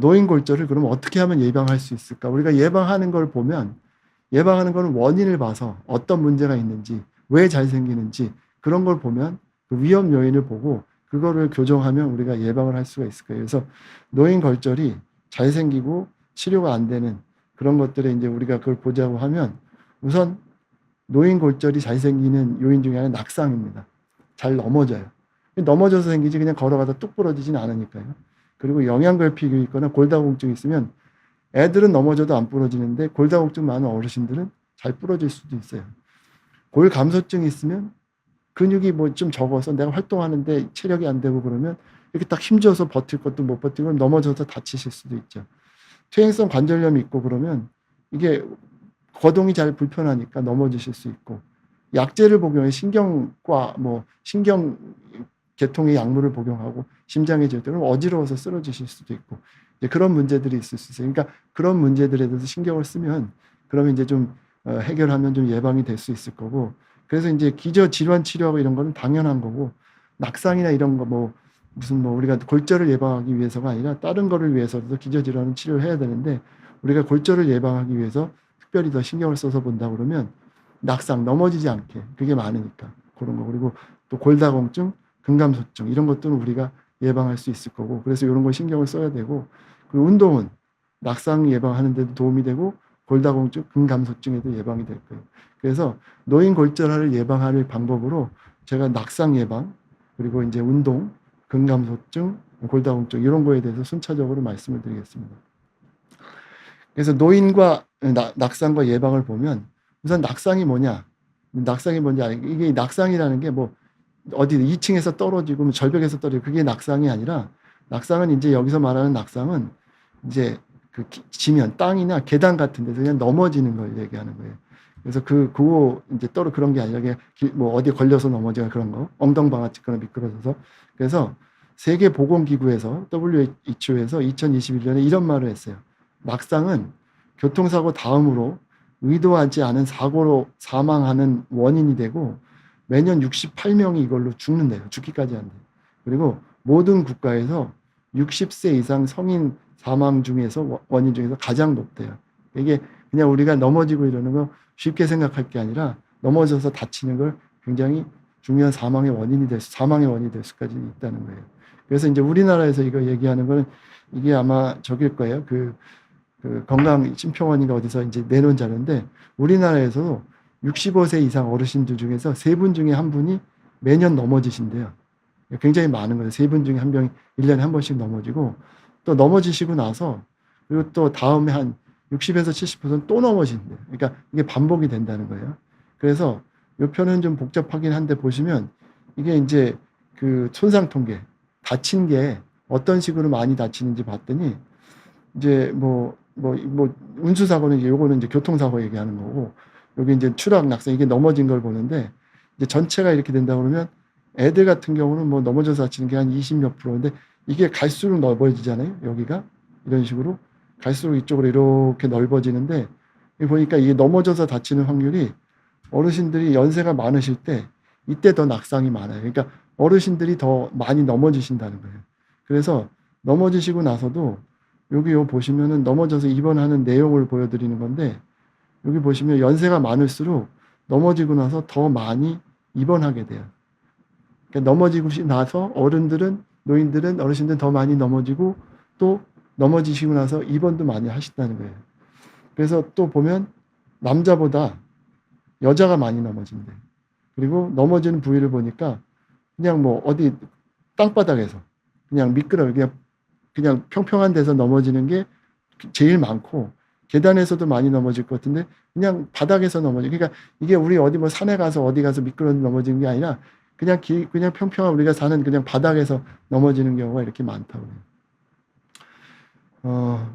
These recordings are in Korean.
노인골절을 그럼 어떻게 하면 예방할 수 있을까? 우리가 예방하는 걸 보면 예방하는 거는 원인을 봐서 어떤 문제가 있는지, 왜 잘 생기는지 그런 걸 보면 그 위험 요인을 보고 그거를 교정하면 우리가 예방을 할 수가 있을 거예요. 그래서 노인골절이 잘 생기고 치료가 안 되는 그런 것들에 이제 우리가 그걸 보자고 하면 우선 노인골절이 잘 생기는 요인 중에 하나는 낙상입니다. 잘 넘어져요. 넘어져서 생기지 그냥 걸어가다 뚝 부러지진 않으니까요. 그리고 영양결핍이 있거나 골다공증이 있으면 애들은 넘어져도 안 부러지는데 골다공증 많은 어르신들은 잘 부러질 수도 있어요. 골감소증이 있으면 근육이 뭐 좀 적어서 내가 활동하는데 체력이 안 되고 그러면 이렇게 딱 힘줘서 버틸 것도 못 버티고 넘어져서 다치실 수도 있죠. 퇴행성 관절염이 있고 그러면 이게 거동이 잘 불편하니까 넘어지실 수 있고 약제를 복용해 신경과 뭐 신경 계통의 약물을 복용하고 심장에 질 때 그럼 어지러워서 쓰러지실 수도 있고 이제 그런 문제들이 있을 수 있어요. 그러니까 그런 문제들에 대해서 신경을 쓰면 그러면 이제 좀 해결하면 좀 예방이 될 수 있을 거고 그래서 이제 기저 질환 치료하고 이런 거는 당연한 거고 낙상이나 이런 거 뭐 무슨 뭐 우리가 골절을 예방하기 위해서가 아니라 다른 거를 위해서도 기저 질환은 치료를 해야 되는데 우리가 골절을 예방하기 위해서 특별히 더 신경을 써서 본다 그러면 낙상 넘어지지 않게 그게 많으니까 그런 거 그리고 또 골다공증, 근감소증 이런 것들은 우리가 예방할 수 있을 거고 그래서 이런 거 신경을 써야 되고 그리고 운동은 낙상 예방하는 데도 도움이 되고 골다공증, 근감소증에도 예방이 될 거예요. 그래서 노인 골절을 예방할 방법으로 제가 낙상 예방 그리고 이제 운동, 근감소증, 골다공증 이런 거에 대해서 순차적으로 말씀을 드리겠습니다. 그래서 노인과 낙상과 예방을 보면 우선 낙상이 뭐냐? 낙상이 뭔지 이게 낙상이라는 게 뭐 어디 2층에서 떨어지고 절벽에서 떨어지고 그게 낙상이 아니라 낙상은 이제 여기서 말하는 낙상은 이제 그 지면 땅이나 계단 같은 데서 그냥 넘어지는 걸 얘기하는 거예요. 그래서 그거 이제 그런 게 아니라 뭐 어디 걸려서 넘어지거나 그런 거 엉덩방아 찍거나 미끄러져서 그래서 세계보건기구에서 WHO에서 2021년에 이런 말을 했어요. 낙상은 교통사고 다음으로 의도하지 않은 사고로 사망하는 원인이 되고 매년 68명이 이걸로 죽는데요. 죽기까지 한대요. 그리고 모든 국가에서 60세 이상 성인 사망 중에서 원인 중에서 가장 높대요. 이게 그냥 우리가 넘어지고 이러는 거 쉽게 생각할 게 아니라 넘어져서 다치는 걸 굉장히 중요한 사망의 원인이 될 수까지 있다는 거예요. 그래서 이제 우리나라에서 이거 얘기하는 거는 이게 아마 저길 거예요. 그 건강심평원인가 어디서 이제 내놓은 자료인데 우리나라에서도 65세 이상 어르신들 중에서 3분 중에 1분이 매년 넘어지신대요. 굉장히 많은 거예요. 3분 중에 1명이 1년에 한 번씩 넘어지고 또 넘어지시고 나서 그리고 또 다음에 한 60에서 70%는 또 넘어진대요. 그러니까 이게 반복이 된다는 거예요. 그래서 이 표는 좀 복잡하긴 한데 보시면 이게 이제 그 손상 통계 다친 게 어떤 식으로 많이 다치는지 봤더니 이제 운수사고는 이제 요거는 이제 교통사고 얘기하는 거고 여기 이제 추락 낙상 이게 넘어진 걸 보는데 이제 전체가 이렇게 된다 그러면 애들 같은 경우는 뭐 넘어져서 다치는 게 한 20몇 %인데 이게 갈수록 넓어지잖아요. 여기가 이런 식으로 갈수록 이쪽으로 이렇게 넓어지는데 보니까 이게 넘어져서 다치는 확률이 어르신들이 연세가 많으실 때 이때 더 낙상이 많아요. 그러니까 어르신들이 더 많이 넘어지신다는 거예요. 그래서 넘어지시고 나서도 여기 보시면은 넘어져서 입원하는 내용을 보여드리는 건데 여기 보시면 연세가 많을수록 넘어지고 나서 더 많이 입원하게 돼요. 그러니까 넘어지고 나서 노인들은 어르신들은 더 많이 넘어지고 또 넘어지시고 나서 입원도 많이 하신다는 거예요. 그래서 또 보면 남자보다 여자가 많이 넘어진대요. 그리고 넘어지는 부위를 보니까 그냥 뭐 어디 땅바닥에서 그냥 그냥 평평한 데서 넘어지는 게 제일 많고 계단에서도 많이 넘어질 것 같은데 그냥 바닥에서 그러니까 이게 우리 어디 뭐 산에 가서 어디 가서 미끄러져 넘어지는 게 아니라 그냥 평평한 우리가 사는 그냥 바닥에서 넘어지는 경우가 이렇게 많다고 해요.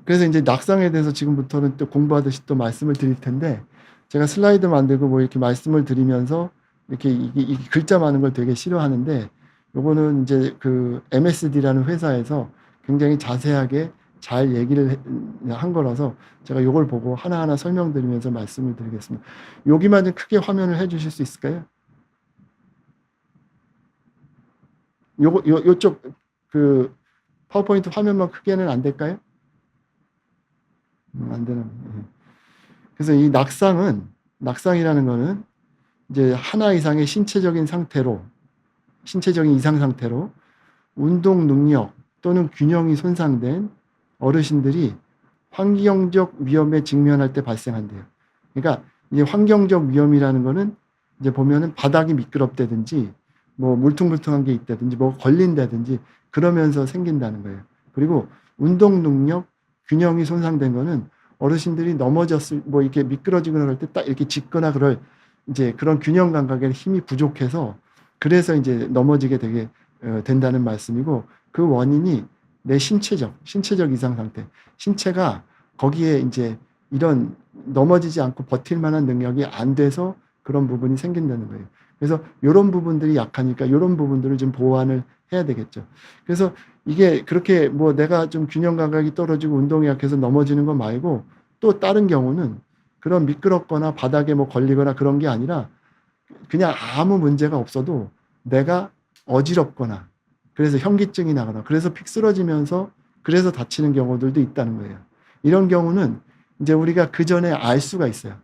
그래서 이제 낙상에 대해서 지금부터는 또 공부하듯이 또 말씀을 드릴 텐데 제가 슬라이드 만들고 뭐 이렇게 말씀을 드리면서 이렇게 이 글자 많은 걸 되게 싫어하는데 요거는 이제 그 MSD라는 회사에서 굉장히 자세하게 잘 얘기를 한 거라서 제가 요걸 보고 하나하나 설명드리면서 말씀을 드리겠습니다. 여기만 좀 크게 화면을 해 주실 수 있을까요? 요쪽 그 파워포인트 화면만 크게는 안 될까요? 안 되는. 예. 그래서 이 낙상이라는 거는 이제 하나 이상의 신체적인 이상 상태로 운동 능력 또는 균형이 손상된 어르신들이 환경적 위험에 직면할 때 발생한대요. 그러니까 이 환경적 위험이라는 거는 이제 보면은 바닥이 미끄럽다든지 뭐 물퉁물퉁한 게 있다든지 뭐 걸린다든지 그러면서 생긴다는 거예요. 그리고 운동 능력, 균형이 손상된 거는 어르신들이 넘어졌을 뭐 이렇게 미끄러지거나 그럴 때 딱 이렇게 짚거나 그럴 이제 그런 균형 감각에 힘이 부족해서 그래서 이제 넘어지게 되게 된다는 말씀이고, 그 원인이 내 신체적 이상 상태, 신체가 거기에 이제 이런 넘어지지 않고 버틸 만한 능력이 안 돼서 그런 부분이 생긴다는 거예요. 그래서 이런 부분들이 약하니까 이런 부분들을 좀 보완을 해야 되겠죠. 그래서 이게 그렇게 뭐 내가 좀 균형 감각이 떨어지고 운동이 약해서 넘어지는 거 말고 또 다른 경우는 그런 미끄럽거나 바닥에 뭐 걸리거나 그런 게 아니라 그냥 아무 문제가 없어도 내가 어지럽거나 그래서 현기증이 나거나 그래서 픽 쓰러지면서 그래서 다치는 경우들도 있다는 거예요. 이런 경우는 이제 우리가 그 전에 알 수가 있어요.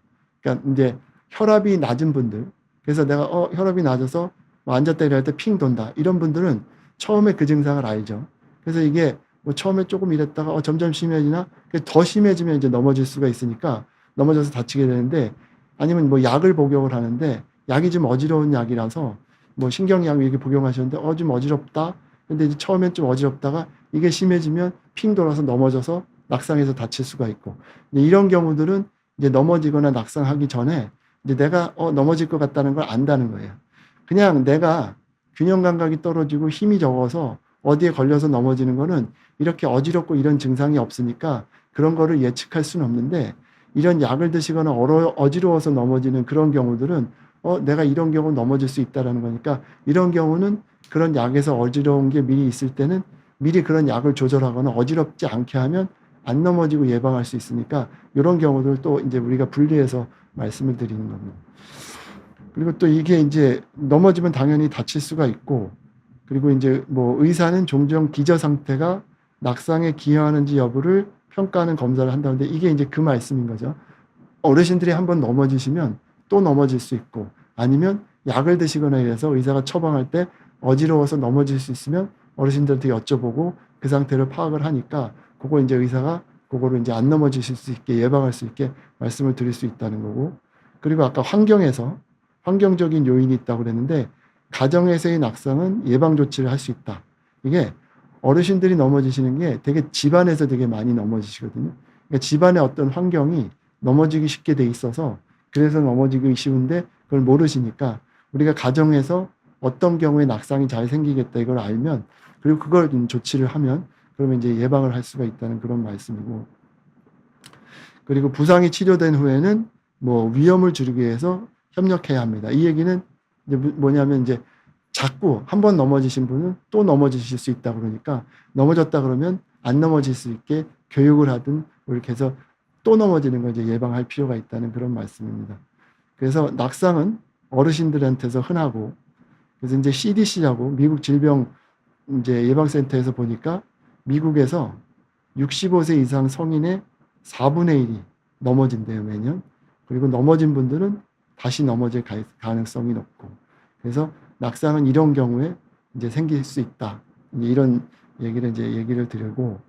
그러니까 이제 혈압이 낮은 분들, 그래서 내가 혈압이 낮아서 뭐 앉았다 일어날 때 핑 돈다 이런 분들은 처음에 그 증상을 알죠. 그래서 이게 뭐 처음에 조금 이랬다가 점점 심해지나 더 심해지면 이제 넘어질 수가 있으니까 넘어져서 다치게 되는데, 아니면 뭐 약을 복용을 하는데 약이 좀 어지러운 약이라서 뭐 신경약 이렇게 복용하셨는데 좀 어지럽다. 근데 이제 처음엔 좀 어지럽다가 이게 심해지면 핑 돌아서 넘어져서 낙상해서 다칠 수가 있고, 이런 경우들은 이제 넘어지거나 낙상하기 전에 이제 내가 넘어질 것 같다는 걸 안다는 거예요. 그냥 내가 균형 감각이 떨어지고 힘이 적어서 어디에 걸려서 넘어지는 거는 이렇게 어지럽고 이런 증상이 없으니까 그런 거를 예측할 수는 없는데, 이런 약을 드시거나 어지러워서 넘어지는 그런 경우들은 내가 이런 경우 넘어질 수 있다라는 거니까, 이런 경우는 그런 약에서 어지러운 게 미리 있을 때는 미리 그런 약을 조절하거나 어지럽지 않게 하면 안 넘어지고 예방할 수 있으니까, 이런 경우들 또 이제 우리가 분리해서 말씀을 드리는 겁니다. 그리고 또 이게 이제 넘어지면 당연히 다칠 수가 있고, 그리고 이제 뭐 의사는 종종 기저 상태가 낙상에 기여하는지 여부를 평가하는 검사를 한다는데, 이게 이제 그 말씀인 거죠. 어르신들이 한번 넘어지시면 또 넘어질 수 있고, 아니면 약을 드시거나 이래서 의사가 처방할 때 어지러워서 넘어질 수 있으면 어르신들한테 여쭤보고 그 상태를 파악을 하니까 그거 이제 의사가 그거를 이제 안 넘어지실 수 있게 예방할 수 있게 말씀을 드릴 수 있다는 거고, 그리고 아까 환경적인 요인이 있다고 그랬는데, 가정에서의 낙상은 예방 조치를 할 수 있다. 이게 어르신들이 넘어지시는 게 되게 집안에서 되게 많이 넘어지시거든요. 그러니까 집안의 어떤 환경이 넘어지기 쉽게 돼 있어서 그래서 넘어지기 쉬운데 그걸 모르시니까, 우리가 가정에서 어떤 경우에 낙상이 잘 생기겠다 이걸 알면, 그리고 그걸 조치를 하면 그러면 이제 예방을 할 수가 있다는 그런 말씀이고, 그리고 부상이 치료된 후에는 뭐 위험을 줄이기 위해서 협력해야 합니다. 이 얘기는 이제 뭐냐면 이제 자꾸 한번 넘어지신 분은 또 넘어지실 수 있다 그러니까, 넘어졌다 그러면 안 넘어질 수 있게 교육을 하든 이렇게 해서 또 넘어지는 걸 이제 예방할 필요가 있다는 그런 말씀입니다. 그래서 낙상은 어르신들한테서 흔하고, 그래서 이제 CDC라고 미국 질병 이제 예방센터에서 보니까 미국에서 65세 이상 성인의 4분의 1이 넘어진대요, 매년. 그리고 넘어진 분들은 다시 넘어질 가능성이 높고, 그래서 낙상은 이런 경우에 이제 생길 수 있다. 이런 얘기를 드리고,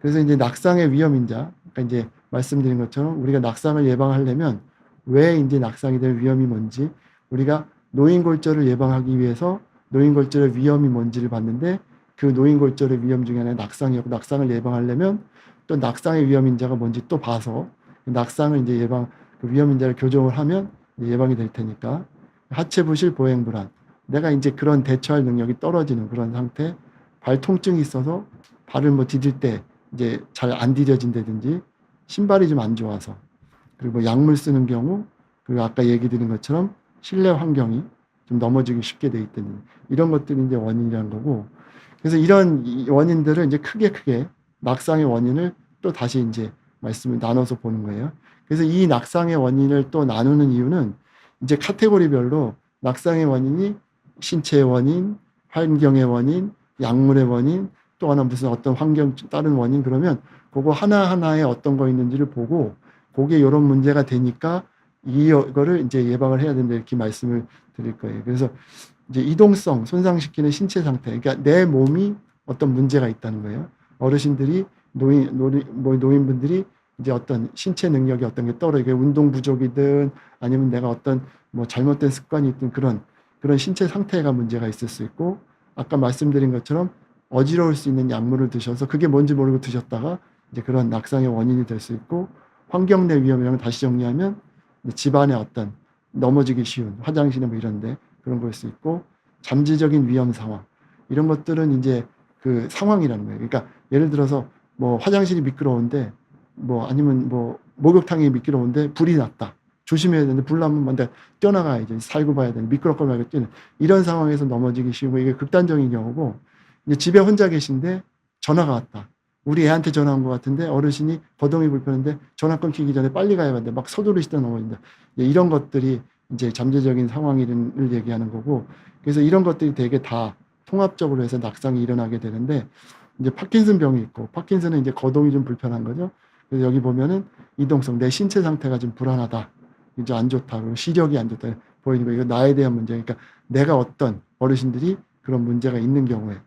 그래서 이제 낙상의 위험인자, 그러니까 이제 말씀드린 것처럼 우리가 낙상을 예방하려면 왜 이제 낙상이 될 위험이 뭔지, 우리가 노인골절을 예방하기 위해서 노인골절의 위험이 뭔지를 봤는데, 그 노인골절의 위험 중에 하나가 낙상이었고, 낙상을 예방하려면 또 낙상의 위험인자가 뭔지 또 봐서 낙상을 이제 그 위험인자를 교정을 하면 예방이 될 테니까, 하체 부실, 보행 불안, 내가 이제 그런 대처할 능력이 떨어지는 그런 상태, 발 통증이 있어서 발을 뭐 디딜 때 이제 잘 안 디뎌진다든지, 신발이 좀 안 좋아서, 그리고 약물 쓰는 경우, 그리고 아까 얘기 드린 것처럼 실내 환경이 좀 넘어지기 쉽게 돼 있다니, 이런 것들이 이제 원인이라는 거고, 그래서 이런 원인들을 이제 크게 낙상의 원인을 또 다시 이제 말씀을 나눠서 보는 거예요. 그래서 이 낙상의 원인을 또 나누는 이유는 이제 카테고리별로 낙상의 원인이 신체의 원인, 환경의 원인, 약물의 원인, 또 하나 무슨 어떤 환경 다른 원인 그러면 그거 하나하나에 어떤 거 있는지를 보고 그게 이런 문제가 되니까 이거를 이제 예방을 해야 된다 이렇게 말씀을 드릴 거예요. 그래서 이제 이동성 손상시키는 신체 상태, 그러니까 내 몸이 어떤 문제가 있다는 거예요. 어르신들이 노인분들이 이제 어떤 신체 능력이 어떤 게 떨어지게 운동 부족이든 아니면 내가 어떤 뭐 잘못된 습관이 있든 그런 신체 상태가 문제가 있을 수 있고, 아까 말씀드린 것처럼 어지러울 수 있는 약물을 드셔서 그게 뭔지 모르고 드셨다가 이제 그런 낙상의 원인이 될 수 있고, 환경 내 위험이라면 다시 정리하면 집안에 어떤 넘어지기 쉬운 화장실에 뭐 이런데 그런 걸 수 있고, 잠재적인 위험 상황 이런 것들은 이제 그 상황이라는 거예요. 그러니까 예를 들어서 뭐 화장실이 미끄러운데 뭐 아니면 뭐 목욕탕이 미끄러운데 불이 났다. 조심해야 되는데 불 나면 먼저 뛰어나가야지. 살고 봐야 되는 미끄럽고 말고 뛰는 이런 상황에서 넘어지기 쉬우고, 이게 극단적인 경우고, 이제 집에 혼자 계신데 전화가 왔다. 우리 애한테 전화 온 것 같은데 어르신이 거동이 불편한데 전화 끊기기 전에 빨리 가야 하는데 막 서두르시다 넘어진다. 이런 것들이 이제 잠재적인 상황을 얘기하는 거고, 그래서 이런 것들이 되게 다 통합적으로 해서 낙상이 일어나게 되는데, 이제 파킨슨 병이 있고, 파킨슨은 이제 거동이 좀 불편한 거죠. 그래서 여기 보면은 이동성, 내 신체 상태가 좀 불안하다, 이제 안 좋다, 그리고 시력이 안 좋다 보이는 거, 이거 나에 대한 문제. 그러니까 내가 어떤 어르신들이 그런 문제가 있는 경우에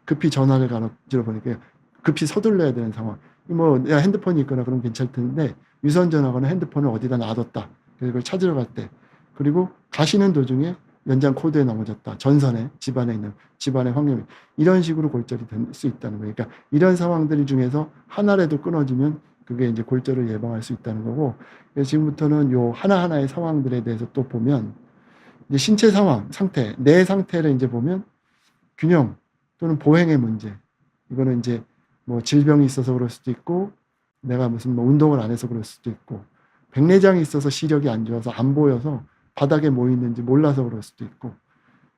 급히 전화를 걸어 보니까 급히 서둘러야 되는 상황. 뭐 내가 핸드폰이 있거나 그러면 괜찮을 텐데 유선 전화거나 핸드폰을 어디다 놔뒀다. 그래서 그걸 찾으러 갈 때, 그리고 가시는 도중에 연장 코드에 넘어졌다. 전선에 집안에 있는 집안의 환경이 이런 식으로 골절이 될 수 있다는 거예요. 그러니까 이런 상황들 중에서 하나라도 끊어지면 그게 이제 골절을 예방할 수 있다는 거고, 그래서 지금부터는 요 하나하나의 상황들에 대해서 또 보면, 이제 신체 상황, 상태, 내 상태를 이제 보면 균형 또는 보행의 문제. 이거는 이제 뭐 질병이 있어서 그럴 수도 있고, 내가 무슨 뭐 운동을 안 해서 그럴 수도 있고, 백내장이 있어서 시력이 안 좋아서 안 보여서 바닥에 뭐 있는지 몰라서 그럴 수도 있고,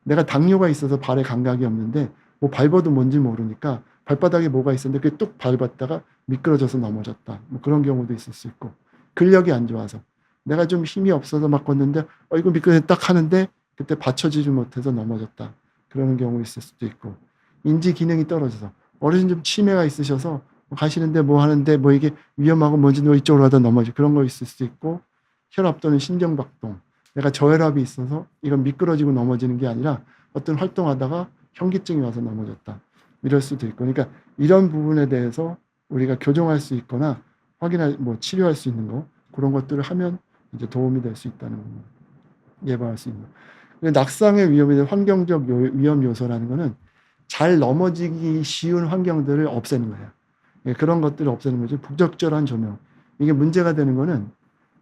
내가 당뇨가 있어서 발에 감각이 없는데 뭐 밟아도 뭔지 모르니까 발바닥에 뭐가 있었는데 그게 뚝 밟았다가 미끄러져서 넘어졌다. 뭐 그런 경우도 있을 수 있고, 근력이 안 좋아서 내가 좀 힘이 없어서 막 걷는데 이거 미끄러져 딱 하는데 그때 받쳐지지 못해서 넘어졌다. 그러는 경우 있을 수도 있고, 인지 기능이 떨어져서 어르신 좀 치매가 있으셔서 가시는데 뭐 하는데 뭐 이게 위험하고 뭔지 너 이쪽으로 가다 넘어지, 그런 거 있을 수도 있고, 혈압 또는 심정박동, 내가 저혈압이 있어서 이건 미끄러지고 넘어지는 게 아니라 어떤 활동하다가 현기증이 와서 넘어졌다. 이럴 수도 있고, 그러니까 이런 부분에 대해서 우리가 교정할 수 있거나 뭐 치료할 수 있는 거, 그런 것들을 하면 이제 도움이 될 수 있다는 겁니다. 예방할 수 있는. 낙상의 위험에 대한 환경적 위험 요소라는 거는 잘 넘어지기 쉬운 환경들을 없애는 거예요. 그런 것들을 없애는 거죠. 부적절한 조명. 이게 문제가 되는 거는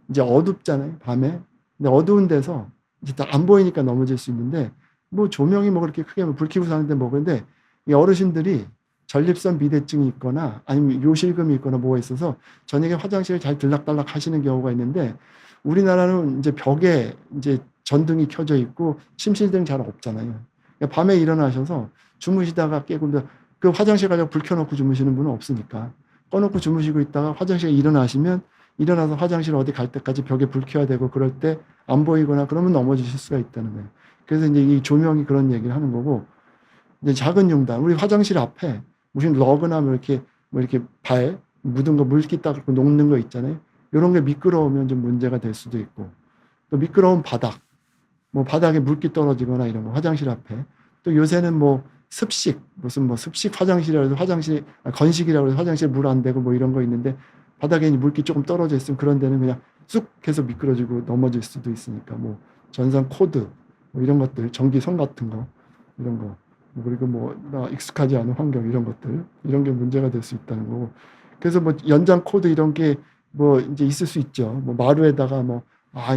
이제 어둡잖아요, 밤에. 근데 어두운 데서 이제 다 안 보이니까 넘어질 수 있는데, 뭐 조명이 뭐 그렇게 크게 불 켜고 사는데 뭐, 그런데 이 어르신들이 전립선 비대증이 있거나 아니면 요실금이 있거나 뭐가 있어서 저녁에 화장실을 잘 들락달락 하시는 경우가 있는데, 우리나라는 이제 벽에 이제 전등이 켜져 있고 침실등 잘 없잖아요. 그러니까 밤에 일어나셔서 주무시다가 깨고, 그 화장실 가서 불 켜놓고 주무시는 분은 없으니까 꺼놓고 주무시고 있다가 화장실에 일어나시면 일어나서 화장실 어디 갈 때까지 벽에 불 켜야 되고, 그럴 때 안 보이거나 그러면 넘어지실 수가 있다는 거예요. 그래서 이제 이 조명이 그런 얘기를 하는 거고, 이제 작은 용단, 우리 화장실 앞에 무슨 러그나 뭐 이렇게 발 묻은 거 물기 닦고 녹는 거 있잖아요. 이런 게 미끄러우면 좀 문제가 될 수도 있고, 또 미끄러운 바닥, 뭐 바닥에 물기 떨어지거나 이런 거, 화장실 앞에. 또 요새는 뭐 습식, 무슨 뭐 습식 화장실이라고 해서 건식이라고 해서 화장실에 물 안 대고 뭐 이런 거 있는데, 바닥에 물기 조금 떨어져 있으면 그런 데는 그냥 쑥 해서 미끄러지고 넘어질 수도 있으니까, 뭐 전선 코드, 뭐 이런 것들, 전기선 같은 거, 이런 거, 그리고 뭐 나 익숙하지 않은 환경, 이런 것들, 이런 게 문제가 될 수 있다는 거고. 그래서 뭐 연장 코드 이런 게 뭐 이제 있을 수 있죠. 뭐 마루에다가 뭐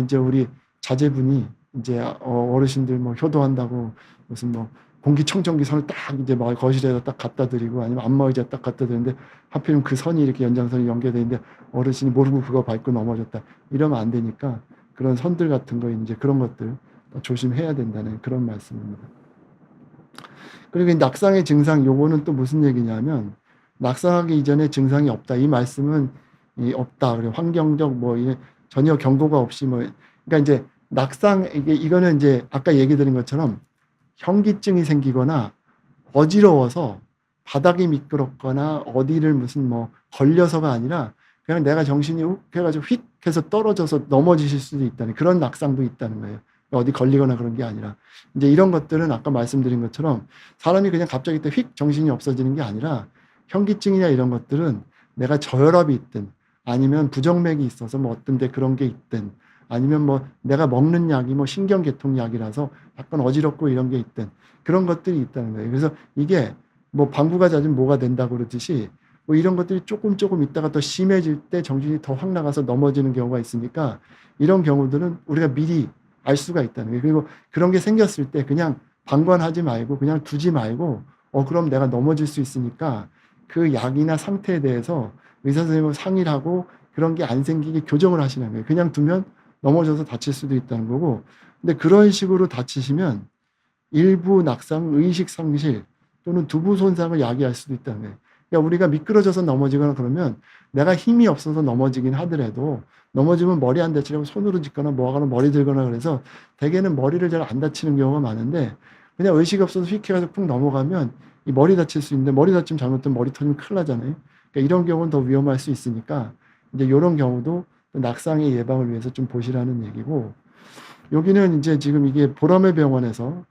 이제 우리 자제분이 이제 어르신들 뭐 효도한다고 무슨 뭐 공기청정기 선을 딱 이제 막 거실에다 딱 갖다 드리고, 아니면 안마의자 딱 갖다 드리는데 하필이면 그 선이 이렇게 연장선이 연결돼 있는데 어르신이 모르고 그거 밟고 넘어졌다, 이러면 안 되니까 그런 선들 같은 거, 이제 그런 것들 조심해야 된다는 그런 말씀입니다. 그리고 이 낙상의 증상, 요거는 또 무슨 얘기냐면, 낙상하기 이전에 증상이 없다, 이 말씀은 없다. 그리고 환경적 뭐 전혀 경고가 없이 뭐, 그러니까 이제 낙상, 이거는 이제 아까 얘기 드린 것처럼 현기증이 생기거나 어지러워서 바닥이 미끄럽거나 어디를 무슨 뭐 걸려서가 아니라 그냥 내가 정신이 욱 해가지고 휙 해서 떨어져서 넘어지실 수도 있다는 그런 낙상도 있다는 거예요. 어디 걸리거나 그런 게 아니라 이제 이런 것들은 아까 말씀드린 것처럼 사람이 그냥 갑자기 또 휙 정신이 없어지는 게 아니라 현기증이나 이런 것들은 내가 저혈압이 있든 아니면 부정맥이 있어서 뭐 어떤 데 그런 게 있든 아니면 뭐 내가 먹는 약이 뭐 신경계통약이라서 약간 어지럽고 이런 게 있든 그런 것들이 있다는 거예요. 그래서 이게 뭐 방구가 잦으면 뭐가 된다고 그러듯이 뭐 이런 것들이 조금 있다가 더 심해질 때 정신이 더 확 나가서 넘어지는 경우가 있으니까 이런 경우들은 우리가 미리 알 수가 있다는 거예요. 그리고 그런 게 생겼을 때 그냥 방관하지 말고 그냥 두지 말고 그럼 내가 넘어질 수 있으니까 그 약이나 상태에 대해서 의사 선생님하고 상의를 하고 그런 게 안 생기게 교정을 하시는 거예요. 그냥 두면 넘어져서 다칠 수도 있다는 거고 근데 그런 식으로 다치시면 일부 낙상, 의식 상실 또는 두부 손상을 야기할 수도 있다는 거예요. 그러니까 우리가 미끄러져서 넘어지거나 그러면 내가 힘이 없어서 넘어지긴 하더라도 넘어지면 머리 안 다치려고 손으로 짚거나 뭐 하거나 머리 들거나 그래서 대개는 머리를 잘 안 다치는 경우가 많은데 그냥 의식이 없어서 휙 해가지고 푹 넘어가면 이 머리 다칠 수 있는데 머리 다치면 잘못되면 머리 터지면 큰일 나잖아요. 그러니까 이런 경우는 더 위험할 수 있으니까 이제 이런 경우도 낙상의 예방을 위해서 좀 보시라는 얘기고 여기는 이제 지금 이게 보라매 병원에서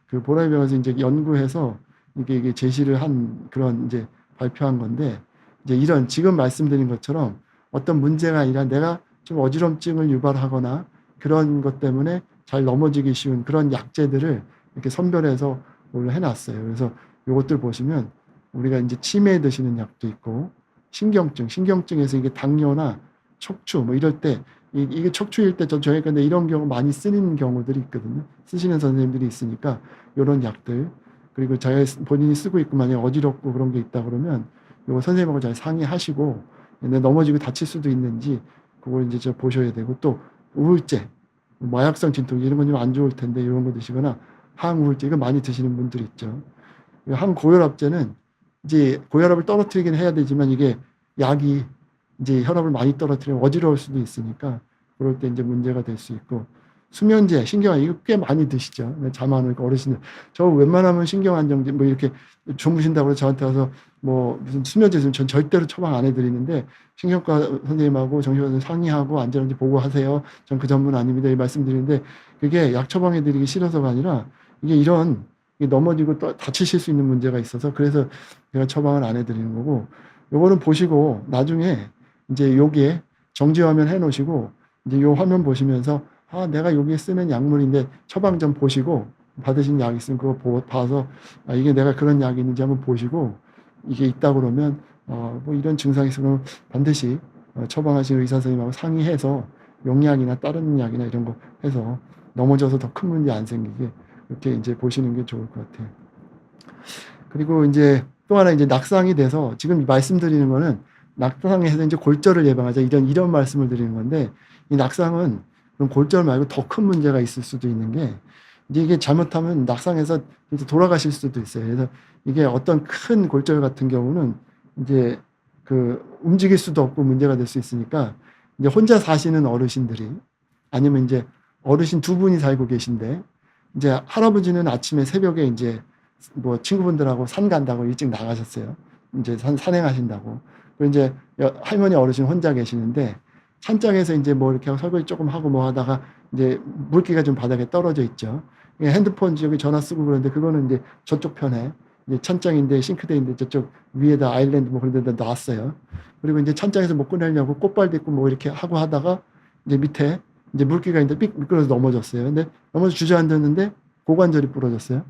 그 보라매 병원에서 이제 연구해서 이게 제시를 한 그런 이제 발표한 건데 이제 이런 지금 말씀드린 것처럼 어떤 문제가 아니라 내가 좀 어지럼증을 유발하거나 그런 것 때문에 잘 넘어지기 쉬운 그런 약제들을 이렇게 선별해서 해놨어요. 그래서 이것들 보시면 우리가 이제 치매에 드시는 약도 있고 신경증에서 이게 당뇨나 척추 뭐 이럴 때 이게 척추일 때 저희 근데 이런 경우 많이 쓰는 경우들이 있거든요. 쓰시는 선생님들이 있으니까 이런 약들 그리고 자기 본인이 쓰고 있고 만약 어지럽고 그런 게 있다 그러면 이거 선생님하고 잘 상의하시고 넘어지고 다칠 수도 있는지 그걸 이제 저 보셔야 되고 또 우울제, 마약성 진통 이런 건 좀 안 좋을 텐데 이런 거 드시거나 항우울제 이거 많이 드시는 분들 있죠. 항고혈압제는 이제 고혈압을 떨어뜨리긴 해야 되지만 이게 약이 이제 혈압을 많이 떨어뜨리면 어지러울 수도 있으니까 그럴 때 이제 문제가 될 수 있고 수면제, 신경안 이거 꽤 많이 드시죠. 잠 안 오니까 어르신들 저 웬만하면 신경안정제 뭐 이렇게 주무신다고 해서 저한테 와서 뭐 무슨 수면제 있으면 전 절대로 처방 안 해드리는데 신경과 선생님하고 정신과 선생님 상의하고 안전한지 보고 하세요. 전 그 전문 아닙니다. 이 말씀드리는데 그게 약 처방해드리기 싫어서가 아니라 이게 이런 넘어지고 또 다치실 수 있는 문제가 있어서 그래서 제가 처방을 안 해드리는 거고 요거는 보시고 나중에 이제 여기에 정지 화면 해 놓으시고 이제 요 화면 보시면서 내가 여기에 쓰는 약물인데 처방 좀 보시고 받으신 약 있으면 그거 봐서 이게 내가 그런 약이 있는지 한번 보시고 이게 있다 그러면 뭐 이런 증상이 있으면 반드시 처방하신 의사 선생님하고 상의해서 용약이나 다른 약이나 이런 거 해서 넘어져서 더 큰 문제 안 생기게 이렇게 이제 보시는 게 좋을 것 같아요. 그리고 이제 또 하나 이제 낙상이 돼서 지금 말씀드리는 거는 낙상에서 이제 골절을 예방하자 이런 말씀을 드리는 건데 이 낙상은 그럼 골절 말고 더 큰 문제가 있을 수도 있는 게 이제 이게 잘못하면 낙상해서 이제 돌아가실 수도 있어요. 그래서 이게 어떤 큰 골절 같은 경우는 이제 그 움직일 수도 없고 문제가 될 수 있으니까 이제 혼자 사시는 어르신들이 아니면 이제 어르신 두 분이 살고 계신데 이제 할아버지는 아침에 새벽에 이제 뭐 친구분들하고 산 간다고 일찍 나가셨어요. 이제 산행하신다고. 그리고 이제 할머니 어르신 혼자 계시는데 찬장에서 이제 뭐 이렇게 설거지 조금 하고 뭐 하다가 이제 물기가 좀 바닥에 떨어져 있죠. 핸드폰 저기 전화 쓰고 그러는데 그거는 이제 저쪽 편에 이제 찬장인데 싱크대인데 저쪽 위에다 아일랜드 뭐 그런 데다 놨어요. 그리고 이제 찬장에서 못 꺼내려고 꽃발 딛고 뭐 이렇게 하고 하다가 이제 밑에 이제 물기가 이제 삑 미끄러져서 넘어졌어요. 근데 넘어져 주저앉았는데 고관절이 부러졌어요.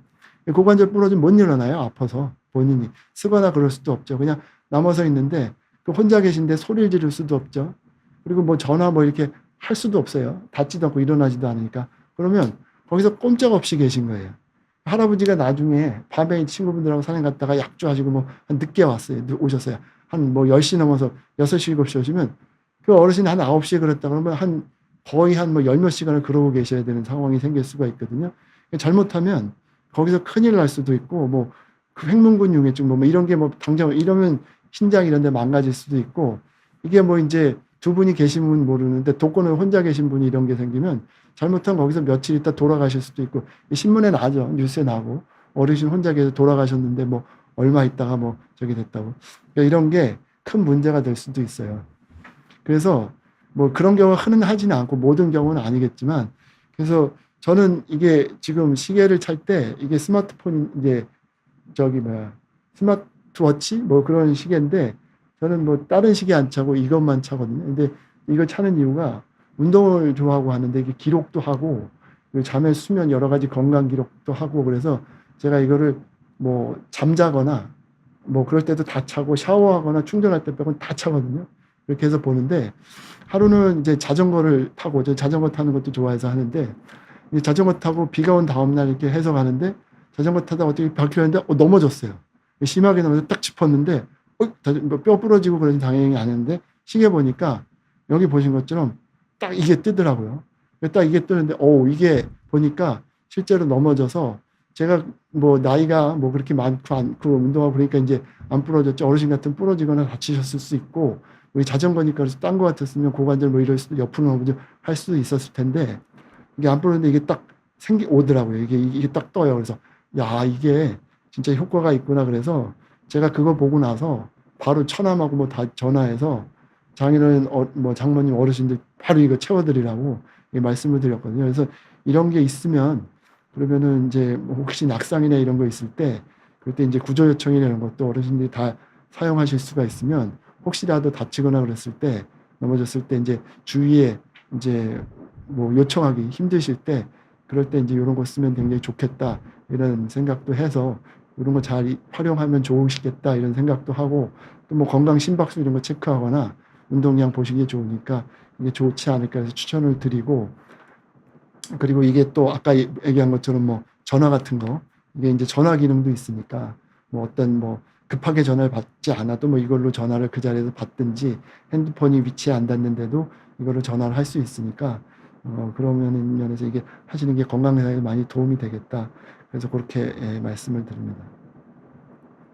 고관절 부러지면 못 일어나요. 아파서 본인이 쓰거나 그럴 수도 없죠. 그냥 남아서 있는데 그 혼자 계신데 소리를 지를 수도 없죠. 그리고 뭐 전화 뭐 이렇게 할 수도 없어요. 닿지도 않고 일어나지도 않으니까. 그러면 거기서 꼼짝없이 계신 거예요. 할아버지가 나중에 밤에 친구분들하고 산행 갔다가 약주하시고 뭐 늦게 왔어요. 오셨어요. 한 뭐 10시 넘어서 6시, 7시 오시면 그 어르신이 한 9시에 그랬다 그러면 거의 한 뭐 10몇 시간을 그러고 계셔야 되는 상황이 생길 수가 있거든요. 잘못하면 거기서 큰일 날 수도 있고 뭐 그 횡문근 융해증 뭐 이런 게 뭐 당장 이러면 신장 이런 데 망가질 수도 있고 이게 뭐 이제 두 분이 계시면 모르는데 독거노 혼자 계신 분이 이런 게 생기면 잘못하면 거기서 며칠 있다 돌아가실 수도 있고 신문에 나죠. 뉴스에 나고 어르신 혼자 계셔서 돌아가셨는데 뭐 얼마 있다가 뭐 저기 됐다고. 그러니까 이런 게 큰 문제가 될 수도 있어요. 그래서 뭐 그런 경우가 흔히 하지는 않고 모든 경우는 아니겠지만, 그래서 저는 이게 지금 시계를 찰 때 이게 스마트폰 이제 저기 뭐야 스마트워치 뭐 그런 시계인데, 저는 뭐 다른 시계 안 차고 이것만 차거든요. 근데 이걸 차는 이유가 운동을 좋아하고 하는데 이게 기록도 하고 잠의 수면 여러 가지 건강 기록도 하고, 그래서 제가 이거를 뭐 잠자거나 뭐 그럴 때도 다 차고 샤워하거나 충전할 때 빼고는 다 차거든요. 그렇게 해서 보는데, 하루는 이제 자전거를 타고, 저 자전거 타는 것도 좋아해서 하는데, 이 자전거 타고 비가 온 다음날 이렇게 해서 가는데, 자전거 타다가 어떻게 바퀴를 했는데 넘어졌어요. 심하게 넘어져 딱 짚었는데 뼈 부러지고 그러진 당연히 아닌데, 시계 보니까 여기 보신 것처럼 딱 이게 뜨더라고요. 딱 이게 뜨는데 이게 보니까 실제로 넘어져서, 제가 뭐 나이가 뭐 그렇게 많고 않고 운동하고 그러니까 이제 안 부러졌죠. 어르신 같은 부러지거나 다치셨을 수 있고, 우리 자전거니까 그래서 딴 거 같았으면 고관절 뭐 이럴 수도, 옆으로 넘어져 할 수도 있었을 텐데, 이게 안 부러졌는데 이게 딱 오더라고요. 이게 딱 떠요. 그래서 야, 이게 진짜 효과가 있구나. 그래서 제가 그거 보고 나서 바로 처남하고 뭐 다 전화해서 장인어른 뭐 장모님 어르신들 바로 이거 채워드리라고 말씀을 드렸거든요. 그래서 이런 게 있으면, 그러면은 이제 뭐 혹시 낙상이나 이런 거 있을 때, 그때 이제 구조 요청이나 이런 것도 어르신들이 다 사용하실 수가 있으면, 혹시라도 다치거나 그랬을 때, 넘어졌을 때 이제 주위에 이제 뭐 요청하기 힘드실 때, 그럴 때 이제 이런 거 쓰면 굉장히 좋겠다 이런 생각도 해서, 이런 거 잘 활용하면 좋으시겠다 이런 생각도 하고, 또 뭐 건강 심박수 이런 거 체크하거나 운동량 보시기에 좋으니까 이게 좋지 않을까 해서 추천을 드리고, 그리고 이게 또 아까 얘기한 것처럼 뭐 전화 같은 거, 이게 이제 전화 기능도 있으니까, 뭐 어떤 뭐 급하게 전화를 받지 않아도 뭐 이걸로 전화를 그 자리에서 받든지, 핸드폰이 위치에 안 닿는데도 이걸로 전화를 할 수 있으니까, 그러면 면에서 이게 하시는 게 건강에 많이 도움이 되겠다. 그래서 그렇게 말씀을 드립니다.